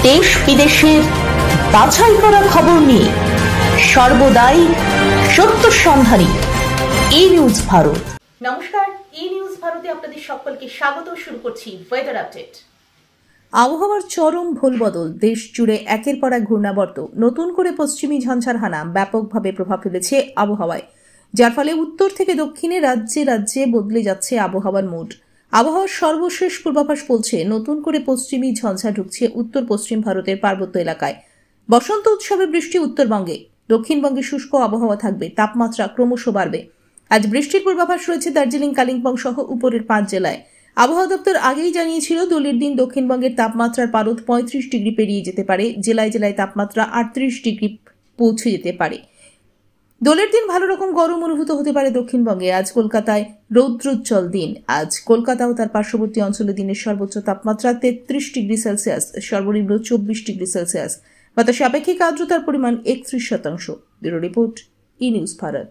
দেশ বিদেশের বাছাই করা খবর নিয়ে সর্বদাই সত্য সন্ধানী ই নিউজ ভারত। নমস্কার, ই নিউজ ভারতে আপনাদের সকলকে স্বাগত। শুরু করছি ওয়েদার আপডেট। আবহাওয়ার চরম ভুলবদল, দেশ জুড়ে একের পর এক ঘূর্ণাবর্ত, নতুন করে পশ্চিমী ঝঞ্ঝার হানা ব্যাপকভাবে প্রভাব ফেলেছে আবহাওয়ায়, যার ফলে উত্তর থেকে দক্ষিণে রাজ্যে রাজ্যে বদলে যাচ্ছে আবহাওয়ার মুড। আবহাওয়ার সর্বশেষ পূর্বাভাস বলছে নতুন করে পশ্চিমী ঝঞ্ঝা ঢুকছে উত্তর পশ্চিম ভারতের পার্বত্য এলাকায়। বসন্ত উৎসবে বৃষ্টি উত্তরবঙ্গে, দক্ষিণবঙ্গে শুষ্ক আবহাওয়া থাকবে, তাপমাত্রা ক্রমশ বাড়বে। আজ বৃষ্টির পূর্বাভাস রয়েছে দার্জিলিং, কালিম্পং সহ উপরের 5 জেলায়। আবহাওয়া দপ্তর আগেই জানিয়েছিল দোলের দিন দক্ষিণবঙ্গের তাপমাত্রার পারদ 35 ডিগ্রি পেরিয়ে যেতে পারে, জেলায় জেলায় তাপমাত্রা 38 ডিগ্রি পৌঁছে যেতে পারে। দোলের দিন ভালো রকম গরম অনুভূত হতে পারে দক্ষিণবঙ্গে। আজ কলকাতায় রৌদ্রোজ্জ্বল দিন। আজ কলকাতা ও তার পার্শ্ববর্তী অঞ্চলে দিনের সর্বোচ্চ তাপমাত্রা 33 ডিগ্রি সেলসিয়াস, সর্বনিম্ন 24 ডিগ্রি সেলসিয়াস। বাতাসে আপেক্ষিক আর্দ্রতার পরিমাণ 31%। ব্যুরো রিপোর্ট, ই নিউজ ভারত।